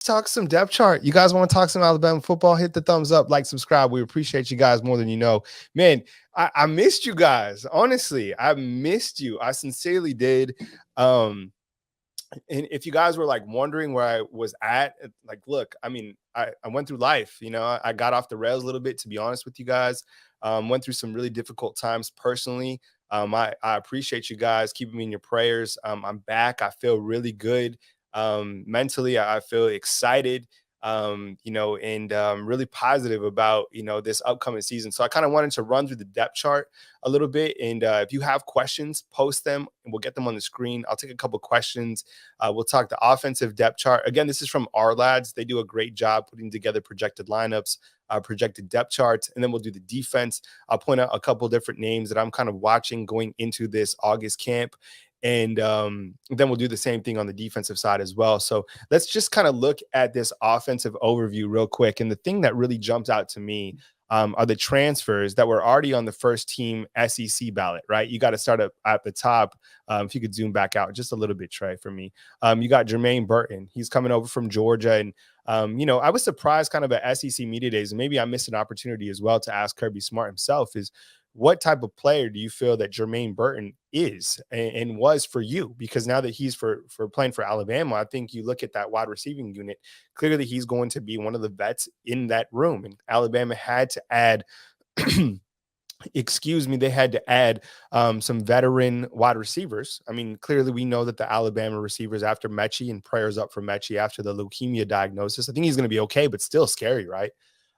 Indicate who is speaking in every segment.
Speaker 1: Talk some depth chart. You guys want to talk some Alabama football? Hit the thumbs up, like, subscribe. We appreciate you guys more than you know. Man, I missed you guys. Honestly, I missed you. I sincerely did. And if you guys were like wondering where I was at, like, look, I mean, I went through life, I got off the rails a little bit, to be honest with you guys. Went through some really difficult times personally. I appreciate you guys keeping me in your prayers. I'm back. I feel really good. Mentally, I feel excited, and really positive about, this upcoming season. So I kind of wanted to run through the depth chart a little bit. And if you have questions, post them and we'll get them on the screen. I'll take a couple questions. We'll talk the offensive depth chart. Again, this is from our lads. They do a great job putting together projected lineups, projected depth charts, and then we'll do the defense. I'll point out a couple different names that I'm kind of watching going into this August camp. And then we'll do the same thing on the defensive side as well. So let's just kind of look at this offensive overview real quick. And the thing that really jumps out to me are the transfers that were already on the first team SEC ballot, right? You got to start up at the top. If you could zoom back out just a little bit, Trey, for me. You got Jermaine Burton. He's coming over from Georgia. And, I was surprised kind of at SEC Media Days, and maybe I missed an opportunity as well to ask Kirby Smart himself, is what type of player do you feel that Jermaine Burton is and was for you? Because now that he's for playing for Alabama, I think you look at that wide receiving unit, clearly he's going to be one of the vets in that room. And Alabama had to add, they had to add some veteran wide receivers. I mean, clearly we know that the Alabama receivers after Mechie, and prayers up for Mechie after the leukemia diagnosis, I think he's going to be okay, but still scary, right?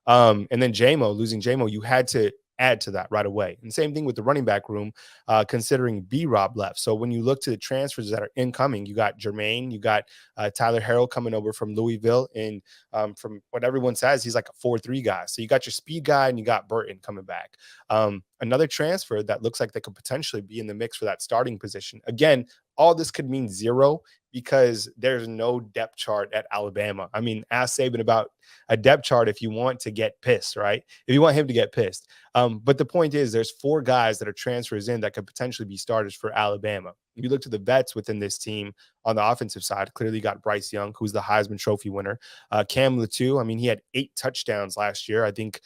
Speaker 1: And then losing JMO, you had to add to that right away. And same thing with the running back room, considering B-Rob left. So when you look to the transfers that are incoming, you got Jermaine, you got Tyler Harrell coming over from Louisville. And from what everyone says, he's like a 4-3 guy. So you got your speed guy and you got Burton coming back. Another transfer that looks like they could potentially be in the mix for that starting position. Again, all this could mean zero because there's no depth chart at Alabama. I mean, ask Saban about a depth chart if you want to get pissed, right? If you want him to get pissed. But the point is, there's 4 guys that are transfers in that could potentially be starters for Alabama. If you look to the vets within this team on the offensive side, clearly you got Bryce Young, who's the Heisman Trophy winner. Cam Latu, I mean, he had 8 touchdowns last year. I think,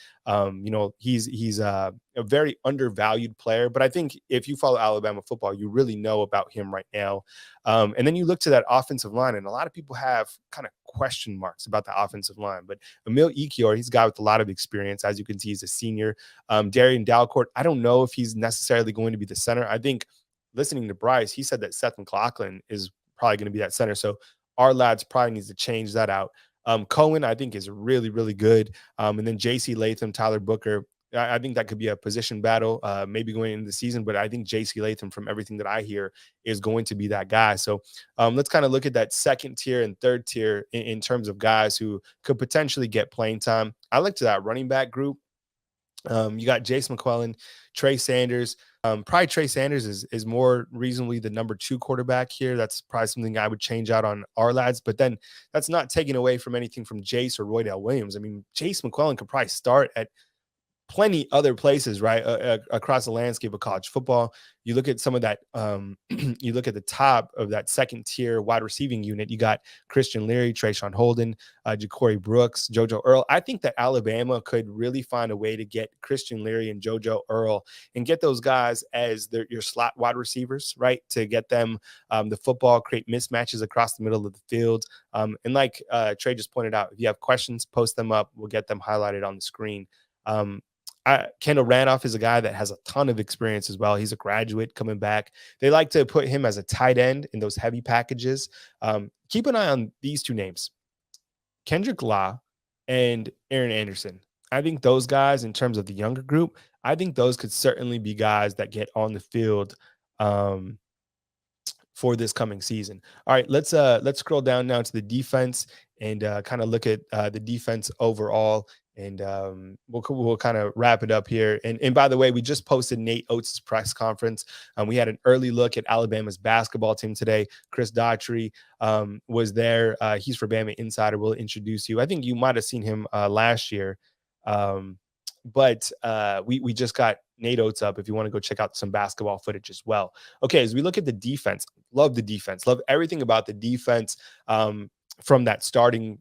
Speaker 1: he's a very undervalued player. But I think if you follow Alabama football, you really know about him right now. And then you look to that offensive line, and a lot of people have kind of question marks about the offensive line. But Emil Ekiyor, he's a guy with a lot of experience. As you can see, he's a senior. Darian Dalcourt, I don't know if he's necessarily going to be the center. I think listening to Bryce, he said that Seth McLaughlin is probably going to be that center. So our lads probably needs to change that out. Cohen, I think, is really, really good. And then J.C. Latham, Tyler Booker, I think that could be a position battle, maybe going into the season. But I think J.C. Latham, from everything that I hear, is going to be that guy. So let's kind of look at that second tier and third tier in terms of guys who could potentially get playing time. I look to that running back group. You got Jace McClellan, Trey Sanders. Probably Trey Sanders is more reasonably the number 2 quarterback here. That's probably something I would change out on our lads. But then that's not taking away from anything from Jace or Roydell Williams. I mean, Jace McClellan could probably start at plenty other places, right, across the landscape of college football. You look at some of that, you look at the top of that second tier wide receiving unit, you got Christian Leary, Trayshawn Holden, Ja'Cory Brooks, JoJo Earl. I think that Alabama could really find a way to get Christian Leary and JoJo Earl and get those guys as your slot wide receivers, right, to get them the football, create mismatches across the middle of the field. And like Trey just pointed out, if you have questions, post them up. We'll get them highlighted on the screen. Kendall Randolph is a guy that has a ton of experience as well. He's a graduate coming back. They like to put him as a tight end in those heavy packages. Keep an eye on these 2 names, Kendrick Law and Aaron Anderson. I think those guys, in terms of the younger group, I think those could certainly be guys that get on the field for this coming season. All right, let's scroll down now to the defense and kind of look at the defense overall. And we'll kind of wrap it up here. And by the way, we just posted Nate Oates' press conference. We had an early look at Alabama's basketball team today. Chris Daughtry was there. He's for Bama Insider. We'll introduce you. I think you might have seen him last year. But we just got Nate Oates up if you want to go check out some basketball footage as well. Okay, as we look at the defense, love the defense. Love everything about the defense from that starting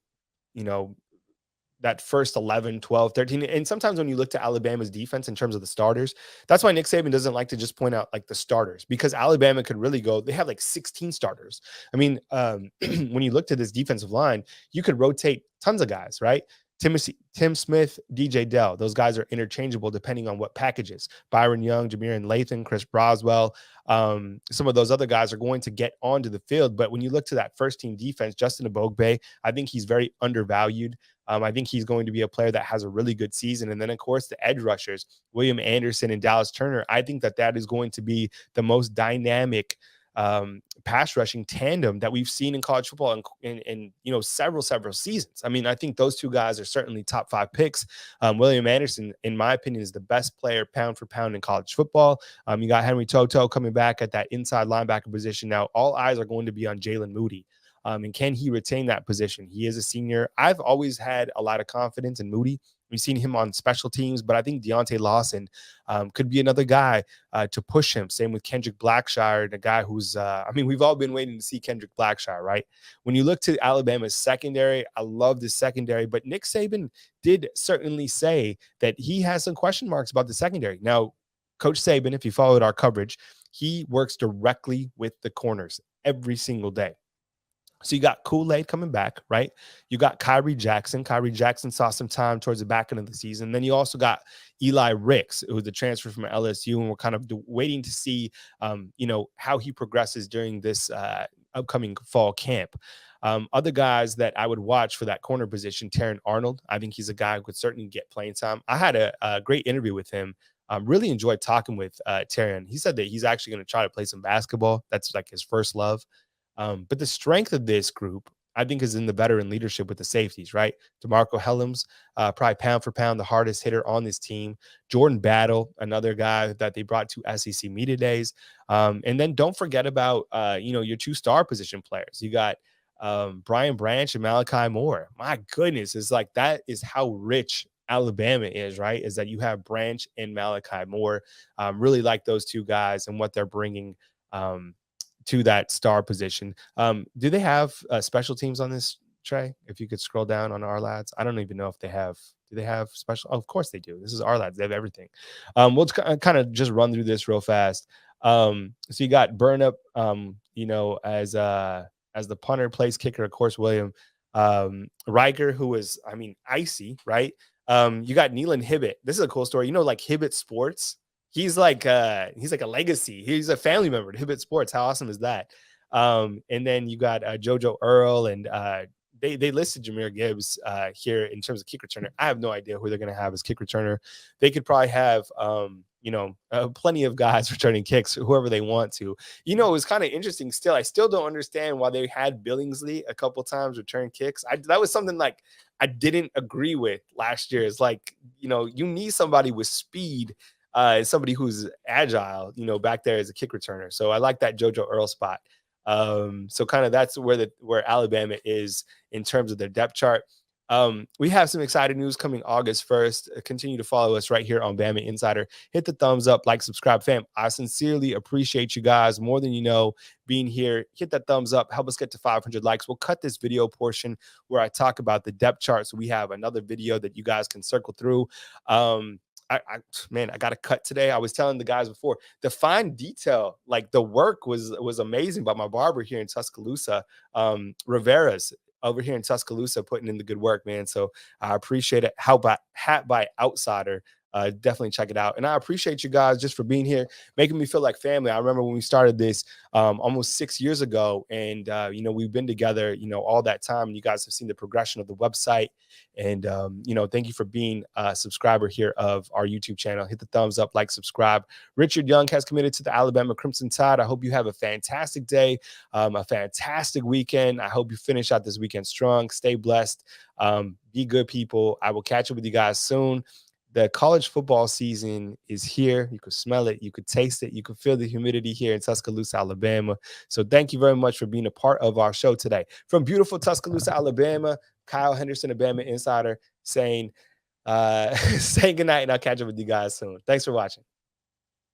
Speaker 1: that first 11, 12, 13. And sometimes when you look to Alabama's defense in terms of the starters, that's why Nick Saban doesn't like to just point out like the starters, because Alabama could really go, they have like 16 starters. I mean, when you look to this defensive line, you could rotate tons of guys, right? Tim Smith, DJ Dell, those guys are interchangeable depending on what packages. Byron Young, Jameer Lathan, Chris Broswell, some of those other guys are going to get onto the field. But when you look to that first team defense, Justin Ebogbe, I think he's very undervalued. I think he's going to be a player that has a really good season. And then, of course, the edge rushers, William Anderson and Dallas Turner, I think that is going to be the most dynamic pass rushing tandem that we've seen in college football in several seasons. I mean, I think those two guys are certainly top 5 picks. William Anderson, in my opinion, is the best player pound for pound in college football. You got Henry Toto coming back at that inside linebacker position. Now, all eyes are going to be on Jalen Moody. And can he retain that position? He is a senior. I've always had a lot of confidence in Moody. We've seen him on special teams, but I think Deontay Lawson could be another guy to push him. Same with Kendrick Blackshire, the guy who's, we've all been waiting to see Kendrick Blackshire, right? When you look to Alabama's secondary, I love the secondary, but Nick Saban did certainly say that he has some question marks about the secondary. Now, Coach Saban, if you followed our coverage, he works directly with the corners every single day. So you got Kool-Aid coming back, right? You got Kyrie Jackson. Kyrie Jackson saw some time towards the back end of the season. Then you also got Eli Ricks, who was the transfer from LSU, and we're kind of waiting to see, how he progresses during this upcoming fall camp. Other guys that I would watch for that corner position, Terran Arnold. I think he's a guy who could certainly get playing time. I had a great interview with him. Really enjoyed talking with Terran. He said that he's actually going to try to play some basketball. That's like his first love. But the strength of this group, I think, is in the veteran leadership with the safeties, right? DeMarco Hellams, probably pound for pound, the hardest hitter on this team. Jordan Battle, another guy that they brought to SEC Media Days. And then don't forget about, your 2-star position players. You got Brian Branch and Malachi Moore. My goodness, it's like that is how rich Alabama is, right? Is that you have Branch and Malachi Moore. Really like those two guys and what they're bringing to that star position. Do they have special teams on this, Trey? If you could scroll down on our lads. I don't even know if they have. Do they have special? Oh, of course they do. This is our lads. They have everything. We'll kind of just run through this real fast. So you got Burnup, as the punter, place kicker, of course, William Riker, who is, icy, right? You got Neelan Hibbett. This is a cool story. Like Hibbett Sports. He's like a legacy. He's a family member to Hibbett Sports. How awesome is that? And then you got JoJo Earl, and they listed Jahmyr Gibbs here in terms of kick returner. I have no idea who they're going to have as kick returner. They could probably have plenty of guys returning kicks, whoever they want to. It was kind of interesting. I still don't understand why they had Billingsley a couple times return kicks. That was something like I didn't agree with last year. It's like, you need somebody with speed. Somebody who's agile, back there as a kick returner. So I like that JoJo Earl spot. So kind of that's where Alabama is in terms of their depth chart. We have some exciting news coming August 1st. Continue to follow us right here on Bama Insider. Hit the thumbs up, like, subscribe, fam. I sincerely appreciate you guys more than you know being here. Hit that thumbs up. Help us get to 500 likes. We'll cut this video portion where I talk about the depth chart. So we have another video that you guys can circle through. I got a cut today. I was telling the guys before, the fine detail, like the work was amazing by my barber here in Tuscaloosa, Rivera's over here in Tuscaloosa, putting in the good work, man. So I appreciate it. Hat by Outsider. Definitely check it out. And I appreciate you guys just for being here, making me feel like family. I remember when we started this almost 6 years ago, and we've been together, all that time. And you guys have seen the progression of the website. And thank you for being a subscriber here of our YouTube channel. Hit the thumbs up, like, subscribe. Richard Young has committed to the Alabama Crimson Tide. I hope you have a fantastic day, a fantastic weekend. I hope you finish out this weekend strong. Stay blessed. Be good, people. I will catch up with you guys soon. The college football season is here. You could smell it. You could taste it. You could feel the humidity here in Tuscaloosa, Alabama. So thank you very much for being a part of our show today. From beautiful Tuscaloosa, Alabama, Kyle Henderson, a Bama Insider, saying good night, and I'll catch up with you guys soon. Thanks for watching.